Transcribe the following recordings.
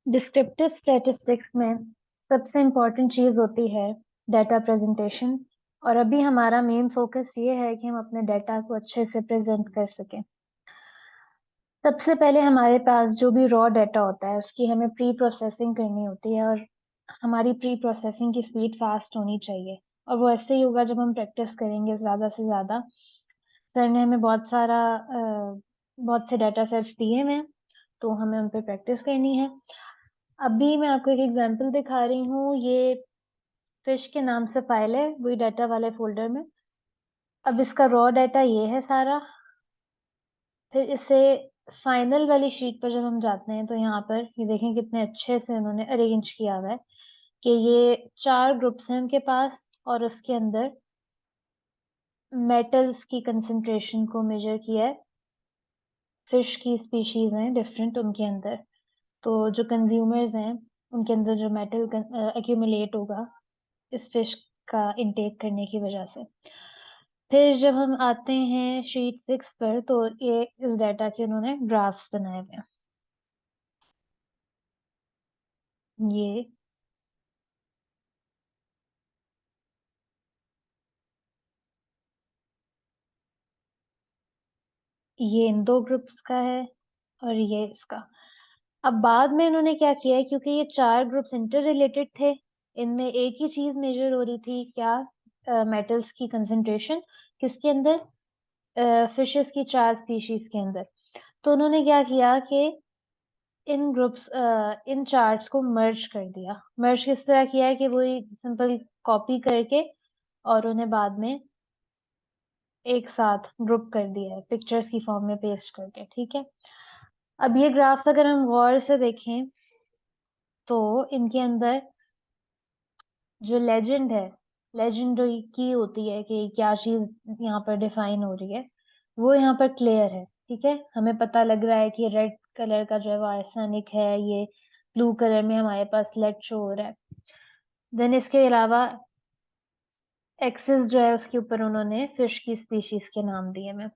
Descriptive statistics में सबसे important चीज़ होती है डाटा प्रेजेंटेशन। और अभी हमारा मेन फोकस ये है कि हम अपने डाटा को अच्छे से प्रेजेंट कर सकें। सबसे पहले हमारे पास जो भी रॉ डाटा होता है उसकी हमें प्री प्रोसेसिंग करनी होती है, और हमारी प्री प्रोसेसिंग की स्पीड फास्ट होनी चाहिए। और वो ऐसे ही होगा जब हम प्रैक्टिस करेंगे ज़्यादा से ज़्यादा। सर ने हमें बहुत से डाटा सेट्स दिए हुए हैं, तो हमें उन पर प्रैक्टिस करनी है। अभी मैं आपको एक एग्जांपल दिखा रही हूँ। ये फिश के नाम से फाइल है, वही डाटा वाले फोल्डर में। अब इसका रॉ डाटा ये है सारा। फिर इसे फाइनल वाली शीट पर जब हम जाते हैं तो यहाँ पर ये देखें कितने अच्छे से उन्होंने अरेंज किया हुआ है कि ये 4 ग्रुप्स हैं उनके पास, और उसके अंदर मेटल्स की कंसंट्रेशन को मेजर किया है। फिश की स्पीशीज हैं डिफरेंट उनके अंदर, तो जो कंज्यूमर्स हैं उनके अंदर जो मेटल एक्यूमुलेट होगा इस फिश का इंटेक करने की वजह से। फिर जब हम आते हैं शीट 6 पर, तो ये इस डाटा के उन्होंने ग्राफ्स बनाए हुए हैं। ये ये इन 2 ग्रुप्स का है और ये इसका। अब बाद में इन्होंने क्या किया है, क्योंकि ये 4 ग्रुप्स इंटर रिलेटेड थे, इनमें एक ही चीज मेजर हो रही थी, क्या? मेटल्स की कंसंट्रेशन किसके अंदर? फिशेस की 4 स्पीशीज के अंदर। तो उन्होंने क्या किया कि इन चार्ट्स को मर्ज कर दिया। मर्ज किस तरह किया है कि वही सिंपल कॉपी करके और उन्हें बाद में एक साथ ग्रुप कर दिया है, पिक्चर्स की फॉर्म में पेस्ट करके। ठीक है। अब ये ग्राफ्स अगर हम गौर से देखें तो इनके अंदर जो लेजेंड है, लेजेंड की होती है कि क्या चीज यहाँ पर डिफाइन हो रही है, वो यहाँ पर क्लियर है। ठीक है, हमें पता लग रहा है कि रेड कलर का जो है वो आर्सेनिक है, ये ब्लू कलर में हमारे पास लेड शो हो रहा है। देन इसके अलावा एक्सिस जो है उसके ऊपर उन्होंने फिश की स्पीशीज के नाम दिए हैं।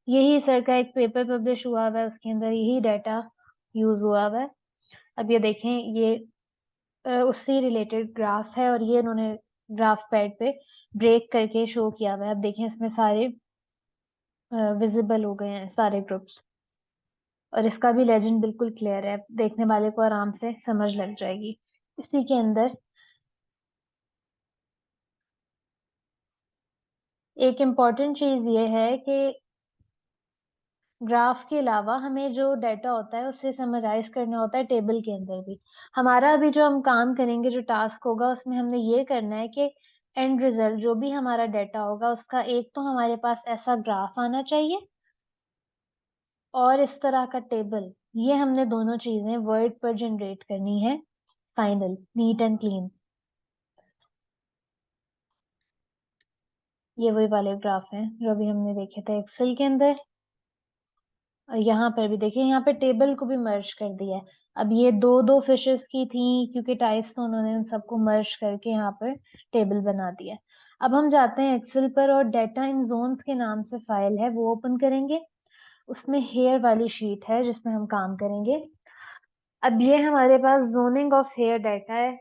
यही सर का एक पेपर पब्लिश हुआ हुआ है, उसके अंदर यही डाटा यूज हुआ हुआ है। अब ये देखें, ये उससे रिलेटेड ग्राफ है, और ये उन्होंने ग्राफ पैड पे ब्रेक करके शो किया हुआ है। अब देखें इसमें सारे विजिबल हो गए हैं सारे ग्रुप्स, और इसका भी लेजेंड बिल्कुल क्लियर है, देखने वाले को आराम से समझ लग जाएगी। इसी के अंदर एक इम्पॉर्टेंट चीज ये है कि ग्राफ के अलावा हमें जो डाटा होता है उससे समराइज करना होता है टेबल के अंदर भी। हमारा अभी जो हम काम करेंगे, जो टास्क होगा, उसमें हमने ये करना है कि एंड रिजल्ट जो भी हमारा डाटा होगा उसका एक तो हमारे पास ऐसा ग्राफ आना चाहिए, और इस तरह का टेबल। ये हमने दोनों चीजें वर्ड पर जनरेट करनी है, फाइनल नीट एंड क्लीन। ये वही वाले ग्राफ हैं जो अभी हमने देखे थे एक्सेल के अंदर। और यहाँ पर भी देखिए, यहाँ पे टेबल को भी मर्ज कर दिया है। अब ये दो दो फिशेस की थी, क्योंकि टाइप्स तो उन्होंने उन सबको मर्ज करके यहाँ पर टेबल बना दिया है। अब हम जाते हैं एक्सेल पर, और डाटा इन जोन्स के नाम से फाइल है वो ओपन करेंगे। उसमें हेयर वाली शीट है जिसमें हम काम करेंगे। अब ये हमारे पास जोनिंग ऑफ हेयर डाटा है।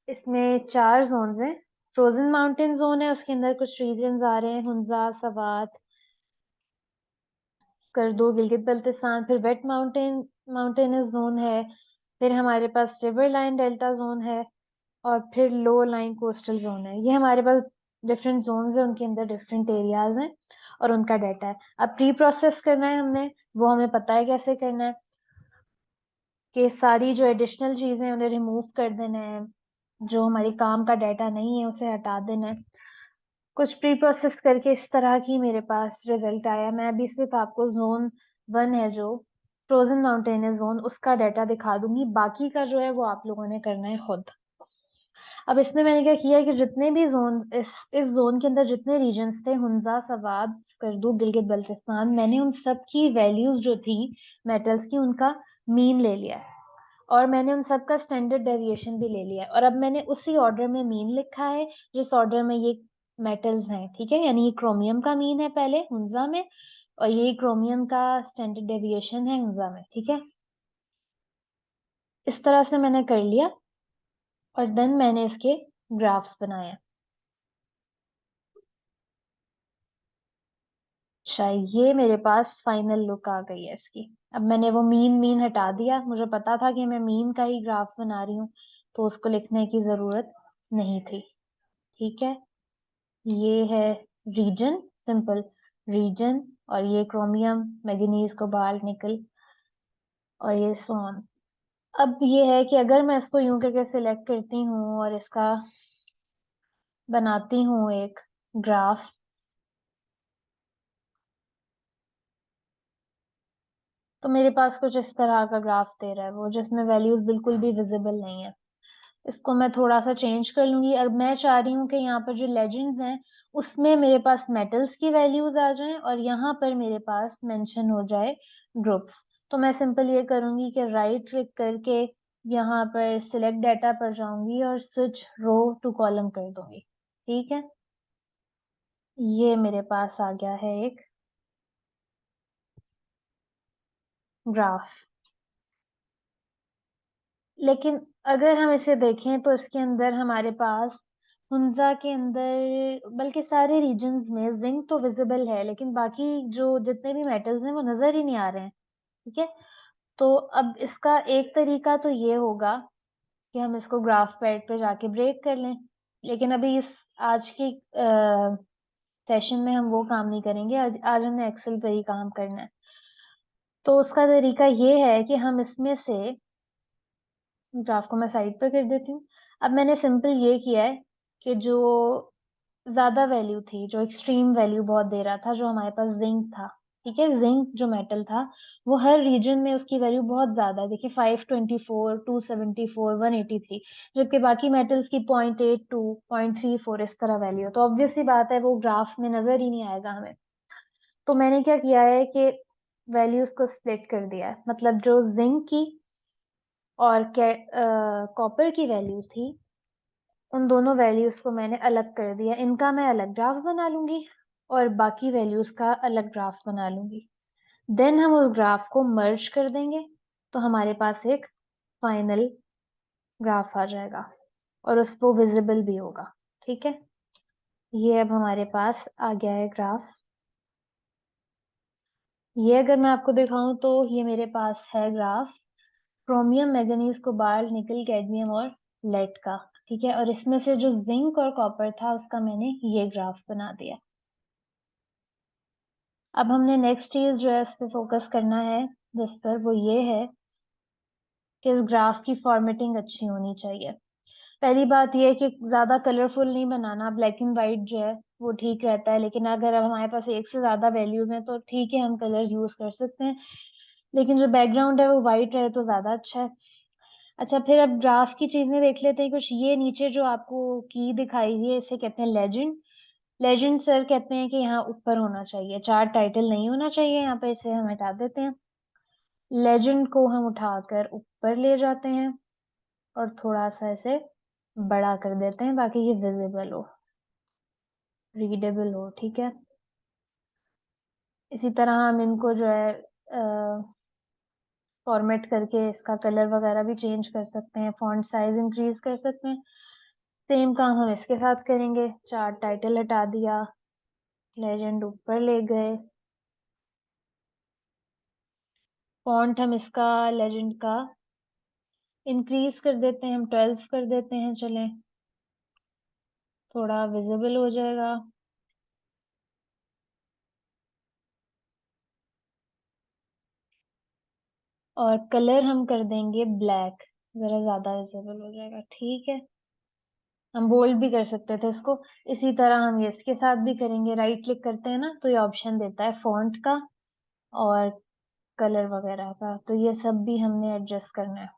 इसमें 4 जोन्स हैं। फ्रोजन माउंटेन जोन है, उसके अंदर कुछ रीजन आ रहे हैं, हुंजा, सवात, स्कर्दो, गिलगित बल्तिस्तान। फिर वेट माउंटेनस जोन है। फिर हमारे पास रिवर लाइन डेल्टा जोन है, और फिर लो लाइन कोस्टल जोन है। ये हमारे पास डिफरेंट जोन्स है, उनके अंदर डिफरेंट एरियाज हैं और उनका डाटा है। अब प्री प्रोसेस करना है हमने, वो हमें पता है कैसे करना है, कि सारी जो एडिशनल चीजें हैं उन्हें रिमूव कर देना है, जो हमारी काम का डाटा नहीं है उसे हटा देना है। कुछ प्री प्रोसेस करके इस तरह की मेरे पास रिजल्ट आया। मैं अभी सिर्फ आपको जोन 1 है जो फ्रोजन माउंटेनियस जोन, उसका डाटा दिखा दूंगी। बाकी का जो है वो आप लोगों ने करना है खुद। अब इसमें मैंने क्या किया कि जितने भी जोन इस जोन के अंदर जितने रीजन्स थे, हुंजा, सवाद, स्कर्दू, गिलगित बल्तिस्तान, मैंने उन सब की वैल्यूज जो थी मेटल्स की, उनका मीन ले लिया है, और मैंने उन सब का स्टैंडर्ड डेविएशन भी ले लिया है। और अब मैंने उसी ऑर्डर में मीन लिखा है जिस ऑर्डर में ये मेटल्स हैं। ठीक है, यानी ये क्रोमियम का मीन है पहले हुंजा में, और ये क्रोमियम का स्टैंडर्ड डेविएशन है हुंजा में। ठीक है। इस तरह से मैंने कर लिया और देन मैंने इसके ग्राफ्स बनाए। अच्छा, ये मेरे पास फाइनल लुक आ गई है इसकी। अब मैंने वो मीन मीन हटा दिया, मुझे पता था कि मैं मीन का ही ग्राफ बना रही हूँ, तो उसको लिखने की जरूरत नहीं थी। ठीक है, ये है रीजन, सिंपल रीजन, और ये क्रोमियम, मैंगनीज, कोबाल्ट, निकल, और ये सोन। अब ये है कि अगर मैं इसको यूं करके सिलेक्ट करती हूँ और इसका बनाती हूँ एक ग्राफ, तो मेरे पास कुछ इस तरह का ग्राफ दे रहा है वो, जिसमें वैल्यूज बिल्कुल भी विजिबल नहीं है। इसको मैं थोड़ा सा चेंज कर लूंगी। अब मैं चाह रही हूँ कि यहाँ पर जो लेजेंड्स हैं उसमें मेरे पास मेटल्स की वैल्यूज आ जाएं और यहाँ पर मेरे पास मेंशन हो जाए ग्रुप्स। तो मैं सिंपल ये करूंगी कि राइट क्लिक करके यहाँ पर सिलेक्ट डाटा पर जाऊंगी और स्विच रो टू कॉलम कर दूंगी। ठीक है, ये मेरे पास आ गया है एक ग्राफ। लेकिन अगर हम इसे देखें तो इसके अंदर हमारे पास हुंजा के अंदर, बल्कि सारे रीजन्स में जिंक तो विजिबल है, लेकिन बाकी जो जितने भी मेटल्स हैं वो नजर ही नहीं आ रहे हैं। ठीक है, तो अब इसका एक तरीका तो ये होगा कि हम इसको ग्राफ पैड पे जाके ब्रेक कर लें, लेकिन अभी इस आज की सेशन में हम वो काम नहीं करेंगे। आज हमने एक्सेल पे ही काम करना है। तो उसका तरीका ये है कि हम इसमें से ग्राफ को मैं साइड पर कर देती हूँ। अब मैंने सिंपल ये किया है कि जो ज्यादा वैल्यू थी, जो एक्सट्रीम वैल्यू बहुत दे रहा था, जो हमारे पास जिंक था, ठीक है, जिंक जो मेटल था वो हर रीजन में उसकी वैल्यू बहुत ज्यादा है। देखिए 524, 274, 183, जबकि बाकी मेटल्स की 0.82, 0.34 इस तरह वैल्यू है। तो ऑब्वियस सी बात है वो ग्राफ में नजर ही नहीं आएगा हमें। तो मैंने क्या किया है कि वैल्यूज को स्प्लिट कर दिया है, मतलब जो जिंक की और कॉपर की वैल्यूज थी, उन दोनों वैल्यूज को मैंने अलग कर दिया। इनका मैं अलग ग्राफ बना लूंगी और बाकी वैल्यूज का अलग ग्राफ बना लूंगी। देन हम उस ग्राफ को मर्ज कर देंगे, तो हमारे पास एक फाइनल ग्राफ आ जाएगा और उस वो विजिबल भी होगा। ठीक है, ये अब हमारे पास आ गया है ग्राफ। ये अगर मैं आपको दिखाऊं तो ये मेरे पास है ग्राफ क्रोमियम, मैंगनीज, कोबाल्ट, निकल, कैडमियम और लेड का। ठीक है, और इसमें से जो जिंक और कॉपर था उसका मैंने ये ग्राफ बना दिया। अब हमने नेक्स्ट चीज जो है इस पे फोकस करना है, जिस पर वो ये है कि इस ग्राफ की फॉर्मेटिंग अच्छी होनी चाहिए। पहली बात ये है कि ज्यादा कलरफुल नहीं बनाना, ब्लैक एंड व्हाइट जो है वो ठीक रहता है, लेकिन अगर अब हमारे पास एक से ज्यादा वैल्यूज हैं तो ठीक है, हम कलर यूज कर सकते हैं, लेकिन जो बैकग्राउंड है वो व्हाइट रहे तो ज्यादा अच्छा है। अच्छा, फिर अब ग्राफ की चीजें देख लेते हैं कुछ। ये नीचे जो आपको की दिखाई दी है इसे कहते हैं लेजेंड। लेजेंड सर कहते हैं कि यहाँ ऊपर होना चाहिए, चार्ट टाइटल नहीं होना चाहिए यहाँ पे, इसे हम हटा देते हैं। लेजेंड को हम उठाकर ऊपर ले जाते हैं और थोड़ा सा इसे बड़ा कर देते हैं ताकि ये विजिबल हो, रीडेबल हो। ठीक है, इसी तरह हम इनको जो है फॉर्मेट करके इसका कलर वगैरह भी चेंज कर सकते हैं, फॉन्ट साइज इंक्रीज कर सकते हैं। सेम काम हम इसके साथ करेंगे। चार्ट टाइटल हटा दिया, लेजेंड ऊपर ले गए, फॉन्ट हम इसका लेजेंड का इंक्रीज कर देते हैं, हम 12 कर देते हैं, चलें, थोड़ा विजिबल हो जाएगा। और कलर हम कर देंगे ब्लैक, जरा ज्यादा विजिबल हो जाएगा। ठीक है, हम बोल्ड भी कर सकते थे इसको। इसी तरह हम ये इसके साथ भी करेंगे। राइट क्लिक करते हैं ना तो ये ऑप्शन देता है फॉन्ट का और कलर वगैरह का, तो ये सब भी हमने एडजस्ट करना है।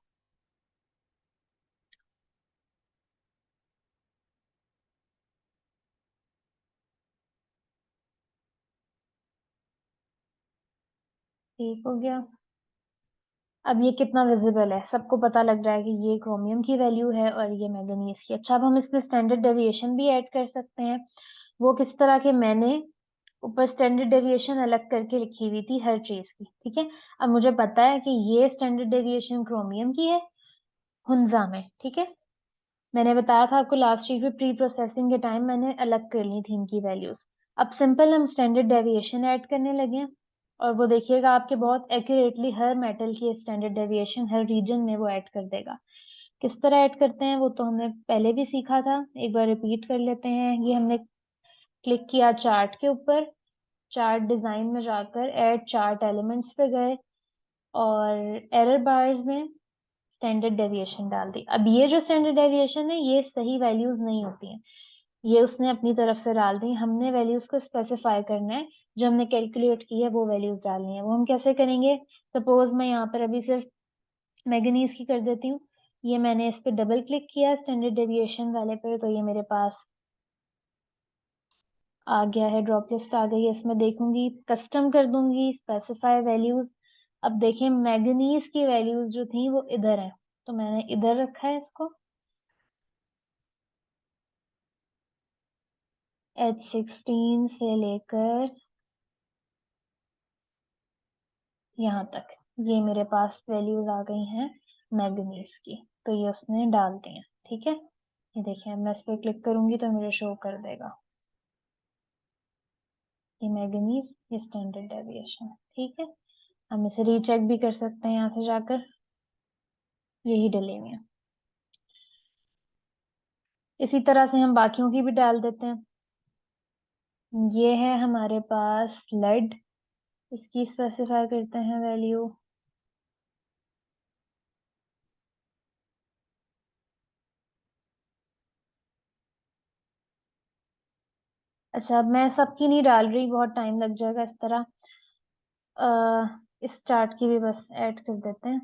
ठीक हो गया। अब ये कितना विजिबल है, सबको पता लग रहा है कि ये क्रोमियम की वैल्यू है और ये मैंगनीज की। अच्छा, अब हम इसमें स्टैंडर्ड डेविएशन भी ऐड कर सकते हैं। वो किस तरह के, मैंने ऊपर स्टैंडर्ड डेविएशन अलग करके लिखी हुई थी हर चीज की। ठीक है, अब मुझे पता है कि ये स्टैंडर्ड डेविएशन क्रोमियम की है हुंजा में, ठीक है। मैंने बताया था आपको लास्ट वीक में प्री प्रोसेसिंग के टाइम मैंने अलग कर ली थी इनकी वैल्यूज। अब सिंपल हम स्टैंडर्ड डेविएशन ऐड करने लगे हैं, और वो देखिएगा आपके बहुत एक्यूरेटली हर मेटल की स्टैंडर्ड डेविएशन हर रीजन में वो ऐड कर देगा। किस तरह ऐड करते हैं वो तो हमने पहले भी सीखा था, एक बार रिपीट कर लेते हैं। ये हमने क्लिक किया चार्ट के ऊपर, चार्ट डिजाइन में जाकर ऐड चार्ट एलिमेंट्स पे गए, और एरर बार्स में स्टैंडर्ड डेविएशन डाल दी। अब ये जो स्टैंडर्ड डेविएशन है ये सही वैल्यूज नहीं होती हैं, ये उसने अपनी तरफ से डाल दी। हमने वैल्यूज को स्पेसिफाई करना है, जो हमने कैलकुलेट की है वो वैल्यूज डालनी है। वो हम कैसे करेंगे? सपोज मैं यहाँ पर अभी सिर्फ मैग्नीज की कर देती हूँ। ये मैंने इस पर डबल क्लिक किया स्टैंडर्ड डेविएशन वाले पे, तो ये मेरे पास आ गया है, ड्रॉप लिस्ट आ गई है। इसमें देखूंगी, कस्टम कर दूंगी, स्पेसिफाई वैल्यूज। अब देखें मैग्नीज की वैल्यूज जो थी वो इधर है, तो मैंने इधर रखा है इसको, H16 से लेकर यहाँ तक ये मेरे पास वैल्यूज आ गई हैं मैग्नीज की, तो ये उसने डाल दी है, ठीक है। ये देखिए मैं इस पर क्लिक करूंगी तो मुझे शो कर देगा ये मैग्नीज, ये स्टैंडर्ड डेविएशन, ठीक है। हम इसे रीचेक भी कर सकते हैं यहाँ से जाकर, यही डले हुए हैं। इसी तरह से हम बाकियों की भी डाल देते हैं। ये है हमारे पास लेड, इसकी स्पेसिफाई करते हैं वैल्यू। अच्छा, अब मैं सबकी नहीं डाल रही, बहुत टाइम लग जाएगा इस तरह। इस चार्ट की भी बस ऐड कर देते हैं,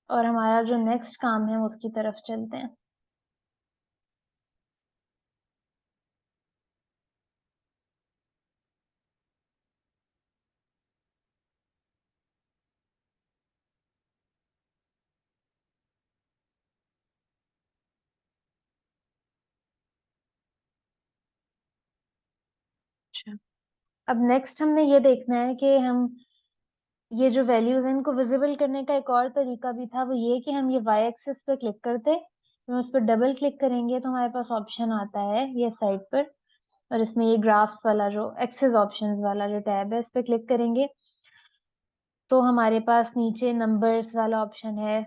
और हमारा जो नेक्स्ट काम है उसकी तरफ चलते हैं। अच्छा, अब नेक्स्ट हमने ये देखना है कि हम ये जो वैल्यूज हैं इनको विजिबल करने का एक और तरीका भी था, वो ये कि हम ये वाई एक्सिस पे क्लिक करते, तो उस पर डबल क्लिक करेंगे तो हमारे पास ऑप्शन आता है ये साइड पर, और इसमें ये ग्राफ्स वाला जो एक्सेस ऑप्शंस वाला जो टैब है इस पे क्लिक करेंगे तो हमारे पास नीचे नंबर्स वाला ऑप्शन है,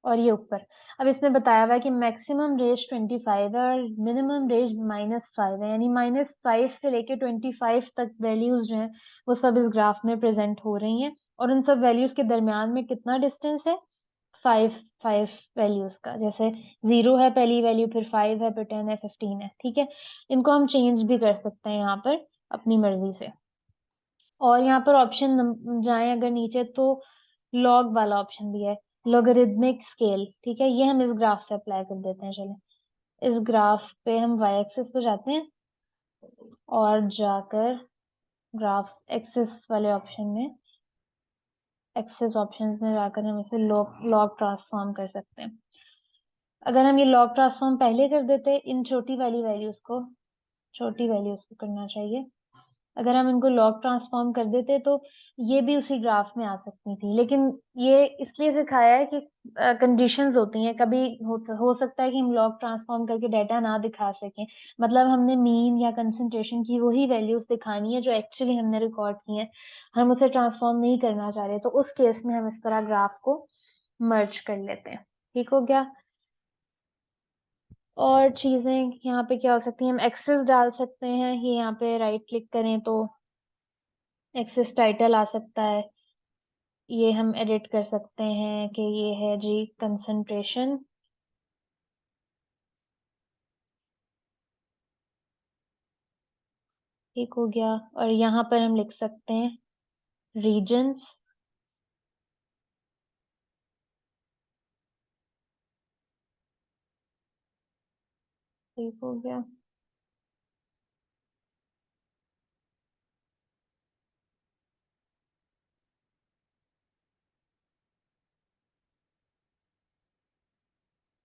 और ये ऊपर। अब इसमें बताया हुआ है कि मैक्सिमम रेंज 25 है और मिनिमम रेंज -5 है, यानी -5 से लेके 25 तक वैल्यूज जो हैं वो सब इस ग्राफ में प्रेजेंट हो रही हैं, और उन सब वैल्यूज के दरमियान में कितना डिस्टेंस है? 5 वैल्यूज का, जैसे 0 है पहली वैल्यू, फिर 5 है, फिर 10 है, 15 है, ठीक है। इनको हम चेंज भी कर सकते हैं यहाँ पर अपनी मर्जी से। और यहाँ पर ऑप्शन जाए अगर नीचे तो लॉग वाला ऑप्शन भी है, लोगरिथमिक स्केल, ठीक है। ये हम इस ग्राफ पे अप्लाई कर देते हैं। चले इस ग्राफ पे हम वाई एक्सिस पे जाते हैं, और जाकर ग्राफ एक्सिस वाले ऑप्शन में, एक्सिस ऑप्शंस में जाकर हम इसे लॉग लॉग ट्रांसफॉर्म कर सकते हैं। अगर हम ये लॉग ट्रांसफॉर्म पहले कर देते इन छोटी वाली वैल्यूज को, छोटी वैल्यूज को करना चाहिए, अगर हम इनको लॉग ट्रांसफॉर्म कर देते तो ये भी उसी ग्राफ में आ सकती थी। लेकिन ये इसलिए सिखाया है कि कंडीशंस होती हैं, कभी हो सकता है कि हम लॉग ट्रांसफॉर्म करके डाटा ना दिखा सकें, मतलब हमने मीन या कंसंट्रेशन की वही वैल्यूज दिखानी है जो एक्चुअली हमने रिकॉर्ड की हैं, हम उसे ट्रांसफॉर्म नहीं करना चाह रहे, तो उस केस में हम इस तरह ग्राफ को मर्ज कर लेते हैं। ठीक हो गया। और चीजें यहाँ पे क्या हो सकती हैं? हम एक्सेस डाल सकते हैं, ये यहाँ पे राइट क्लिक करें तो एक्सेस टाइटल आ सकता है, ये हम एडिट कर सकते हैं कि ये है जी कंसंट्रेशन, ठीक हो गया। और यहाँ पर हम लिख सकते हैं रीजन्स, ठीक हो गया।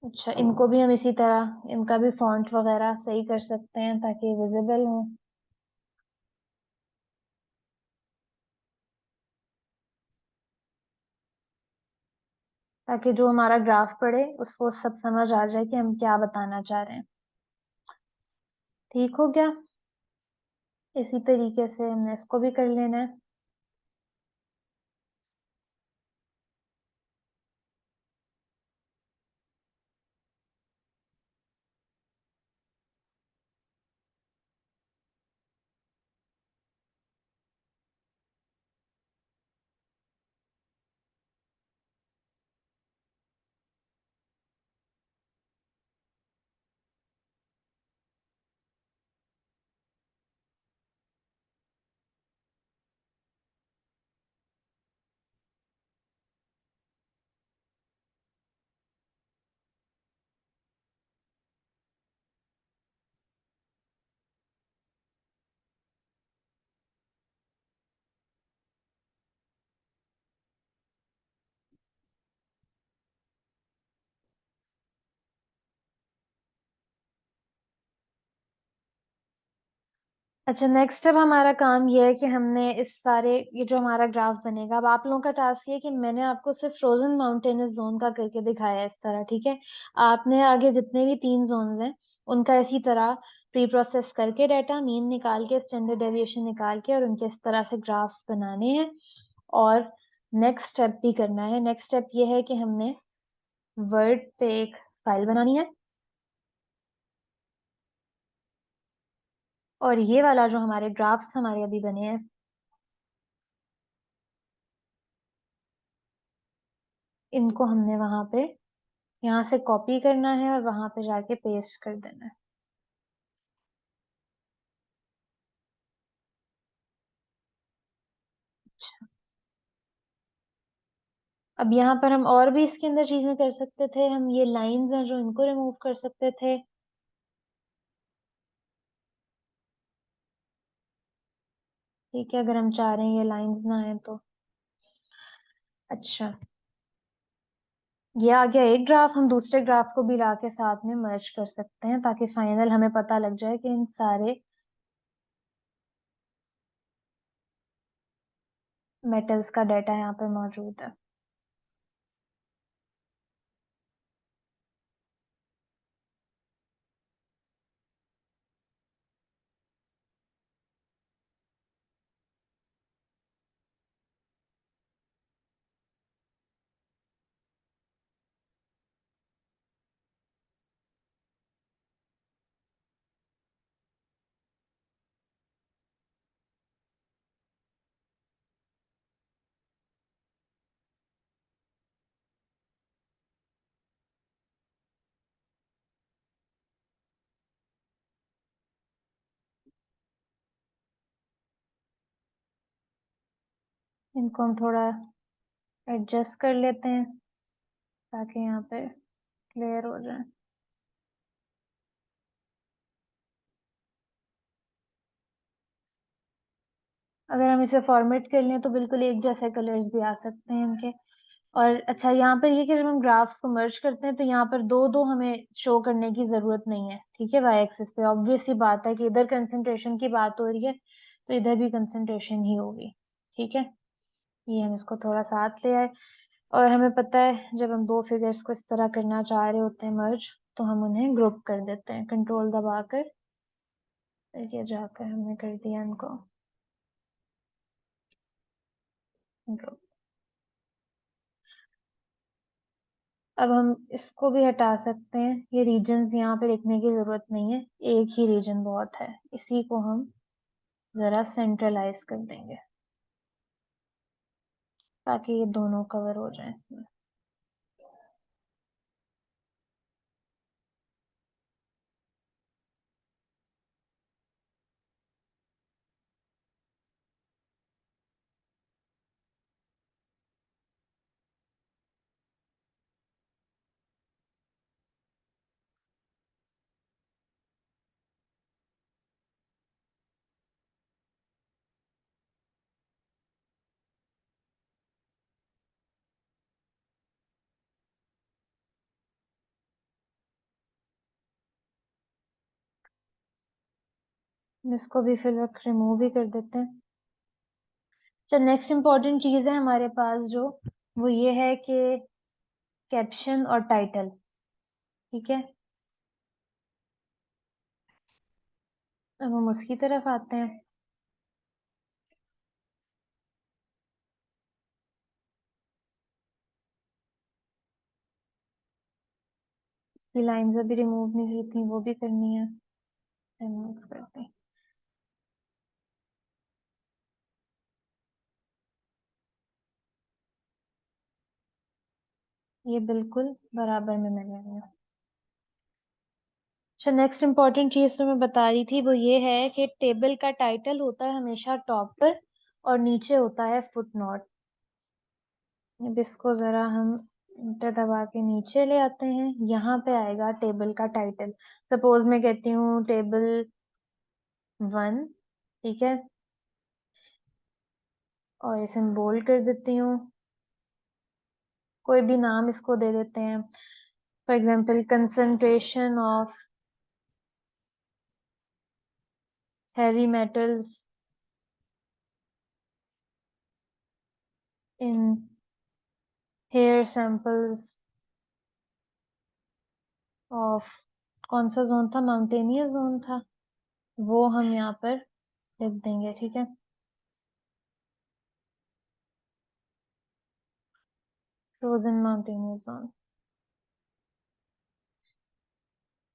अच्छा, इनको भी हम इसी तरह इनका भी फॉन्ट वगैरह सही कर सकते हैं ताकि विजिबल हो। ताकि जो हमारा ग्राफ पढ़े उसको सब समझ आ जाए कि हम क्या बताना चाह रहे हैं। ठीक हो गया? इसी तरीके से हमने इसको भी कर लेना है। अच्छा, नेक्स्ट अब हमारा काम ये है कि हमने इस सारे ये जो हमारा ग्राफ बनेगा, अब आप लोगों का टास्क ये है कि मैंने आपको सिर्फ फ्रोजन माउंटेनस जोन का करके दिखाया है इस तरह, ठीक है। आपने आगे जितने भी 3 जोन्स हैं उनका इसी तरह प्री प्रोसेस करके डाटा मीन निकाल के स्टैंडर्ड डेविएशन निकाल के और उनके इस तरह से ग्राफ्स बनाने हैं। और नेक्स्ट स्टेप भी करना है। नेक्स्ट स्टेप ये है कि हमने वर्ड पे एक फाइल बनानी है, और ये वाला जो हमारे ग्राफ्स हमारे अभी बने हैं, इनको हमने वहां पे यहाँ से कॉपी करना है और वहां पे जाके पेस्ट कर देना है। अब यहाँ पर हम और भी इसके अंदर चीजें कर सकते थे। हम ये लाइंस हैं जो इनको रिमूव कर सकते थे। ठीक है, अगर हम चाह रहे हैं ये लाइंस ना आए तो। अच्छा, ये आ गया एक ग्राफ। हम दूसरे ग्राफ को भी ला के साथ में मर्ज कर सकते हैं ताकि फाइनल हमें पता लग जाए कि इन सारे मेटल्स का डाटा यहाँ पे मौजूद है। इनको हम थोड़ा एडजस्ट कर लेते हैं ताकि यहाँ पे क्लियर हो जाए। अगर हम इसे फॉर्मेट कर लें तो बिल्कुल एक जैसे कलर्स भी आ सकते हैं इनके। और अच्छा, यहाँ पर ये कि जब हम ग्राफ्स को मर्ज करते हैं तो यहाँ पर दो दो हमें शो करने की जरूरत नहीं है, ठीक है। वाई एक्सिस पे ऑब्वियस सी बात है कि इधर कंसंट्रेशन की बात हो रही है तो इधर भी कंसंट्रेशन ही होगी, ठीक है। ये हम इसको थोड़ा साथ ले आए। और हमें पता है जब हम दो फिगर्स को इस तरह करना चाह रहे होते हैं मर्ज, तो हम उन्हें ग्रुप कर देते हैं कंट्रोल दबाकर। फिर ये जाकर हमने कर दिया इनको ग्रुप। अब हम इसको भी हटा सकते हैं। ये रीजन्स यहाँ पे लिखने की जरूरत नहीं है, एक ही रीजन बहुत है। इसी को हम जरा सेंट्रलाइज कर देंगे ताकि ये दोनों कवर हो जाए इसमें। इसको भी फिर रिमूव ही कर देते हैं। चल, नेक्स्ट इम्पोर्टेंट चीज है हमारे पास जो, वो ये है कि कैप्शन और टाइटल, ठीक है। अब हम उसकी तरफ आते हैं। ये लाइंस अभी रिमूव नहीं हुई थी, वो भी करनी है, रिमूव करते हैं। ये बिल्कुल बराबर में मिल रही है। अच्छा, नेक्स्ट इंपॉर्टेंट चीज तो मैं बता रही थी वो ये है कि टेबल का टाइटल होता है हमेशा टॉप पर और नीचे होता है फुट नोट। अब इसको जरा हम इंटर दबा के नीचे ले आते हैं, यहाँ पे आएगा टेबल का टाइटल। सपोज मैं कहती हूँ टेबल 1, ठीक है, और इसे मैं बोल्ड कर देती हूँ। कोई भी नाम इसको दे देते हैं, for example concentration of heavy metals in hair samples of, कौन सा जोन था, माउंटेनियस जोन था, वो हम यहाँ पर लिख देंगे, ठीक है। फ्रोजन माउंटेनियस जोन,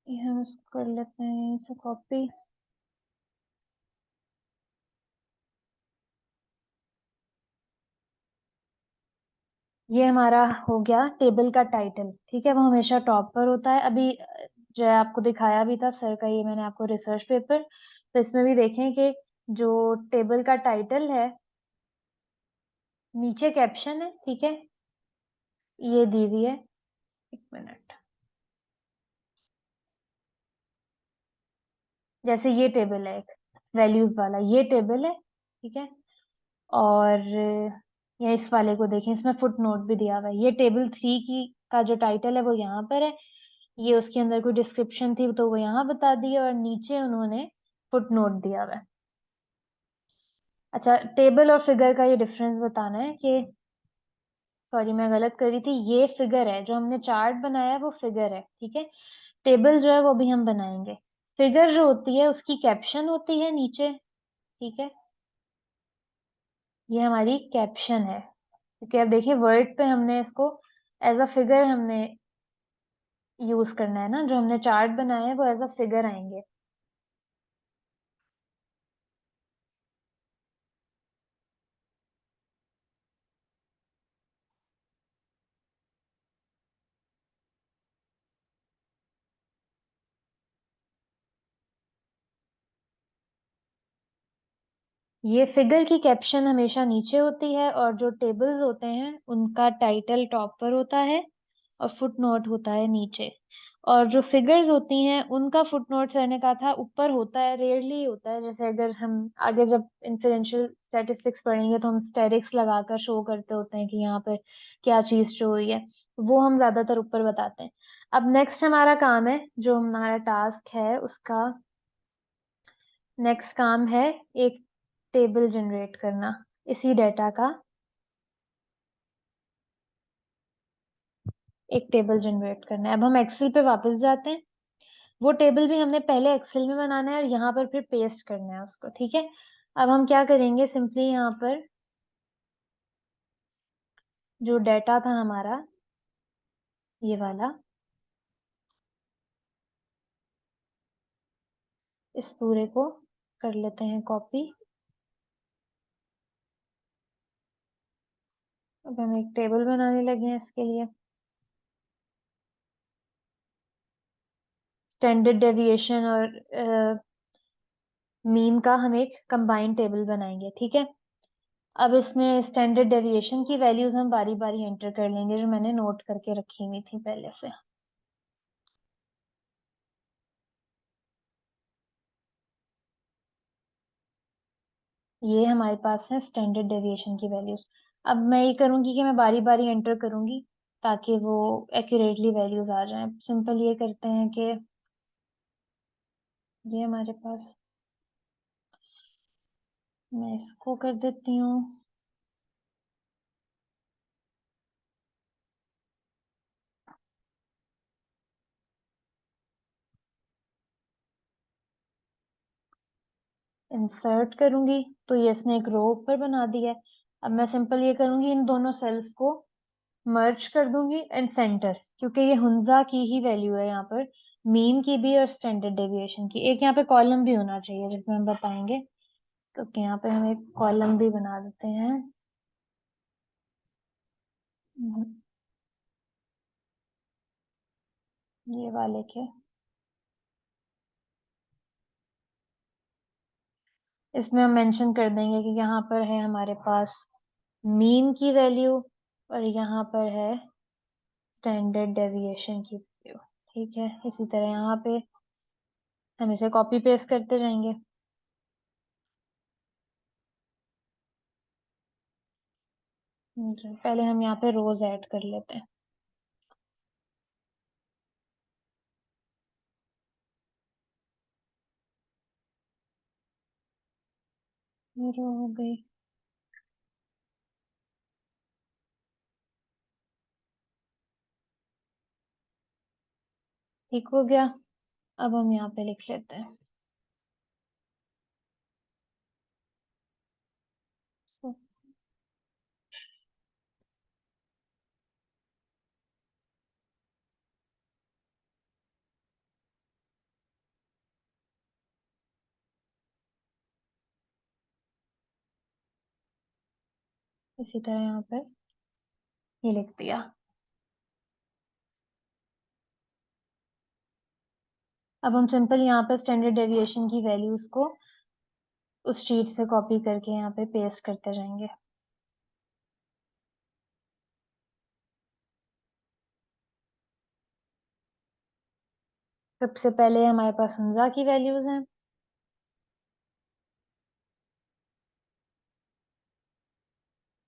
ये हम इसको कर लेते हैं इसे कॉपी। ये हमारा हो गया टेबल का टाइटल, ठीक है, वो हमेशा टॉप पर होता है। अभी जो है आपको दिखाया भी था सर का, ये मैंने आपको रिसर्च पेपर, तो इसमें भी देखें कि जो टेबल का टाइटल है नीचे कैप्शन है, ठीक है, ये दी हुई है, एक मिनट, जैसे ये टेबल है एक वैल्यूज वाला, ये टेबल है, ठीक है, और या इस वाले को देखें, इसमें फुट नोट भी दिया हुआ है। ये टेबल 3 की का जो टाइटल है वो यहाँ पर है, ये उसके अंदर कोई डिस्क्रिप्शन थी तो वो यहाँ बता दी है, और नीचे उन्होंने फुट नोट दिया हुआ है। अच्छा, टेबल और फिगर का ये डिफरेंस बताना है कि, सॉरी मैं गलत कर रही थी, ये फिगर है, जो हमने चार्ट बनाया है वो फिगर है, ठीक है। टेबल जो है वो भी हम बनाएंगे। फिगर जो होती है उसकी कैप्शन होती है नीचे, ठीक है, ये हमारी कैप्शन है, क्योंकि अब देखिए वर्ड पे हमने इसको एज अ फिगर हमने यूज करना है ना, जो हमने चार्ट बनाया है वो एज अ फिगर आएंगे। ये फिगर की कैप्शन हमेशा नीचे होती है, और जो टेबल्स होते हैं उनका टाइटल टॉप पर होता है और फुट नोट होता है नीचे। और जो फिगर्स होती हैं उनका फुट नोट रहने का था ऊपर होता है, रेयरली होता है। जैसे अगर हम आगे जब इंफरेंशियल स्टैटिस्टिक्स पढ़ेंगे तो हम स्टेरिक्स लगाकर शो करते होते हैं कि यहाँ पर क्या चीज शो हुई है, वो हम ज्यादातर ऊपर बताते हैं। अब नेक्स्ट हमारा काम है, जो हमारा टास्क है उसका नेक्स्ट काम है एक टेबल जनरेट करना इसी डेटा का, एक टेबल जनरेट करना है। अब हम एक्सेल पे वापस जाते हैं, वो टेबल भी हमने पहले एक्सेल में बनाना है और यहाँ पर फिर पेस्ट करना है उसको, ठीक है। अब हम क्या करेंगे, सिंपली यहाँ पर जो डेटा था हमारा ये वाला, इस पूरे को कर लेते हैं कॉपी। अब हम एक टेबल बनाने लगे हैं इसके लिए। स्टैंडर्ड डेविएशन और मीन का हम एक कंबाइंड टेबल बनाएंगे, ठीक है। अब इसमें स्टैंडर्ड डेविएशन की वैल्यूज हम बारी बारी एंटर कर लेंगे, जो मैंने नोट करके रखी हुई थी पहले से। ये हमारे पास है स्टैंडर्ड डेविएशन की वैल्यूज। अब मैं ये करूंगी कि मैं बारी बारी एंटर करूंगी ताकि वो एक्यूरेटली वैल्यूज आ जाएं। सिंपल ये करते हैं कि ये हमारे पास, मैं इसको कर देती हूँ, इंसर्ट करूंगी तो ये इसने एक रो ऊपर बना दिया है। अब मैं सिंपल ये करूंगी, इन दोनों सेल्स को मर्ज कर दूंगी एंड सेंटर, क्योंकि ये हुंजा की ही वैल्यू है यहाँ पर, मीन की भी और स्टैंडर्ड डेविएशन की। एक यहाँ पे कॉलम भी होना चाहिए जिसमें हम बताएंगे, क्योंकि यहाँ पे हम एक कॉलम भी बना देते हैं। ये वाले के इसमें हम मेंशन कर देंगे कि यहाँ पर है हमारे पास मीन की वैल्यू और यहाँ पर है स्टैंडर्ड डेविएशन की वैल्यू। ठीक है, इसी तरह यहाँ पे हम इसे कॉपी पेस्ट करते जाएंगे। पहले हम यहाँ पे रोज ऐड कर लेते हैं। ये रो हो गई। ठीक हो गया। अब हम यहाँ पे लिख लेते हैं, इसी तरह यहाँ पर ये लिख दिया। अब हम सिंपल यहाँ पे स्टैंडर्ड डेविएशन की वैल्यूज को उस शीट से कॉपी करके यहाँ पे पेस्ट करते जाएंगे। सबसे पहले हमारे पास हुंजा की वैल्यूज हैं,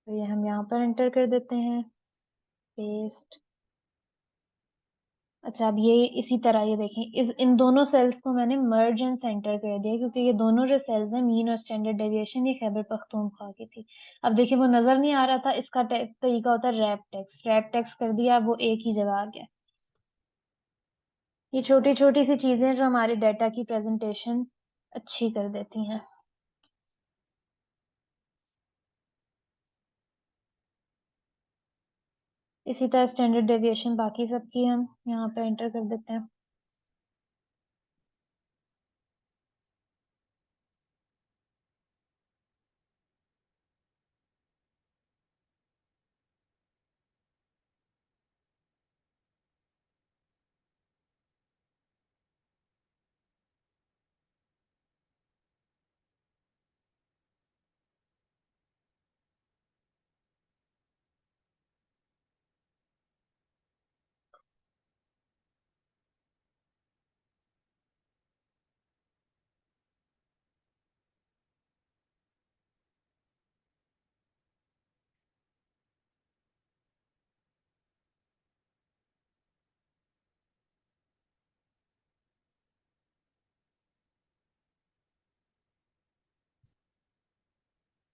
तो ये हम यहाँ पर एंटर कर देते हैं, पेस्ट। अच्छा, अब ये इसी तरह ये देखें, इन दोनों सेल्स को मैंने मर्ज एंड सेंटर कर दिया, क्योंकि ये दोनों जो सेल्स हैं, मीन और स्टैंडर्ड डेविएशन, ये खैबर पख्तूनख्वा की थी। अब देखिए वो नजर नहीं आ रहा था, इसका तरीका होता है रैप टेक्स्ट कर दिया, वो एक ही जगह आ गया। ये छोटी छोटी सी चीजें जो हमारे डाटा की प्रेजेंटेशन अच्छी कर देती हैं। इसी तरह स्टैंडर्ड डेविएशन बाकी सबकी हम यहाँ पे एंटर कर देते हैं।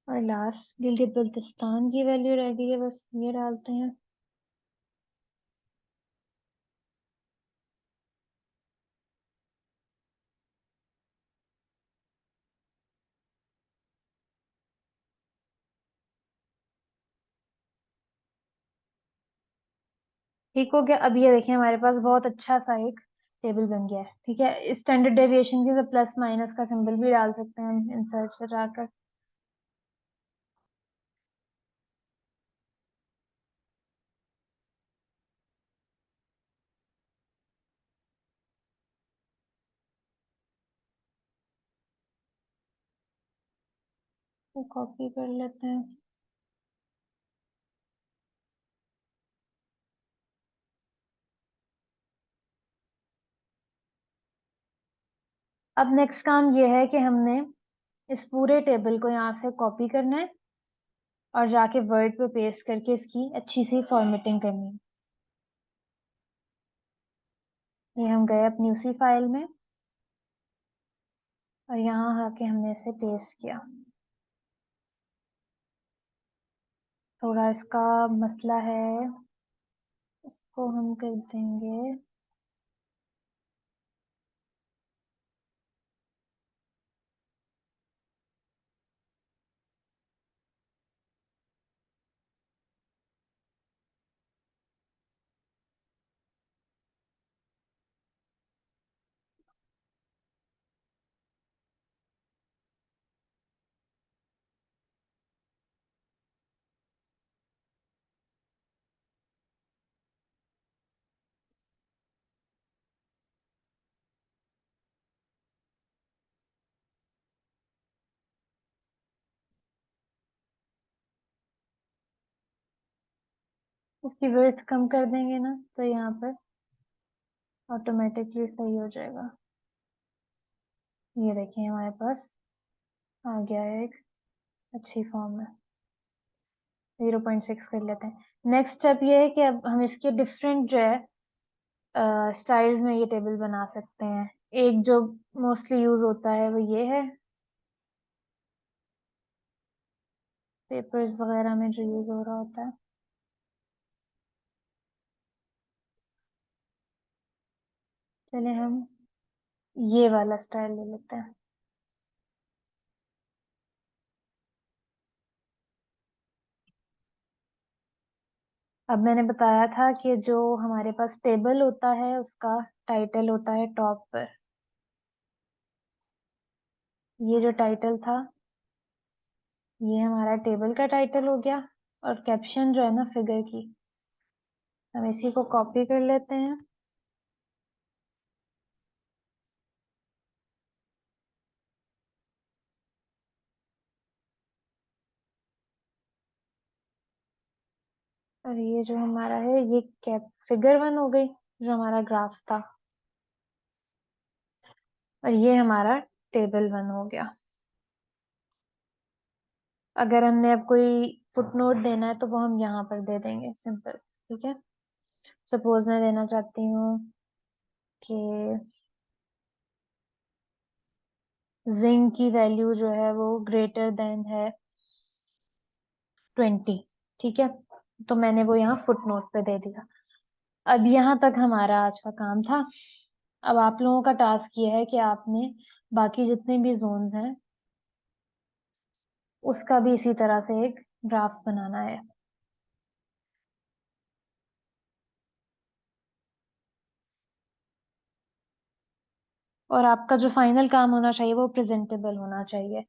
और लास्ट गिलगित बल्तिस्तान की वैल्यू रह गई है, बस ये डालते हैं। ठीक हो गया। अब ये देखिए हमारे पास बहुत अच्छा सा एक टेबल बन गया है। ठीक है, स्टैंडर्ड डेविएशन की प्लस माइनस का सिंबल भी डाल सकते हैं हम इंसर्ट से जाकर। तो कॉपी कर लेते हैं। अब नेक्स्ट काम ये है कि हमने इस पूरे टेबल को यहाँ से कॉपी करना है और जाके वर्ड पे पेस्ट करके इसकी अच्छी सी फॉर्मेटिंग करनी है। ये हम गए अपनी उसी फाइल में और यहाँ आके हमने इसे पेस्ट किया। थोड़ा इसका मसला है, इसको हम कर देंगे उसकी विड्थ कम कर देंगे ना तो यहाँ पर ऑटोमेटिकली सही हो जाएगा। ये देखिए हमारे पास आ गया है एक अच्छी फॉर्म में। 0.6 कर लेते हैं। नेक्स्ट स्टेप ये है कि अब हम इसके डिफरेंट जो है स्टाइल्स में ये टेबल बना सकते हैं। एक जो मोस्टली यूज होता है वो ये है, पेपर्स वगैरह में जो यूज हो रहा होता है। चलिए हम ये वाला स्टाइल ले लेते हैं। अब मैंने बताया था कि जो हमारे पास टेबल होता है उसका टाइटल होता है टॉप पर। ये जो टाइटल था ये हमारा टेबल का टाइटल हो गया, और कैप्शन जो है ना फिगर की, हम इसी को कॉपी कर लेते हैं। और ये जो हमारा है ये कैप फिगर 1 हो गई जो हमारा ग्राफ था, और ये हमारा टेबल 1 हो गया। अगर हमने अब कोई फुटनोट देना है तो वो हम यहाँ पर दे देंगे, सिंपल। ठीक है, सपोज मैं देना चाहती हूँ कि जिंक की वैल्यू जो है वो ग्रेटर देन है 20। ठीक है, तो मैंने वो यहाँ फुटनोट पे दे दिया। अब यहाँ तक हमारा आज का काम था। अब आप लोगों का टास्क ये है कि आपने बाकी जितने भी जोन्स हैं उसका भी इसी तरह से एक ग्राफ बनाना है। और आपका जो फाइनल काम होना चाहिए वो प्रेजेंटेबल होना चाहिए।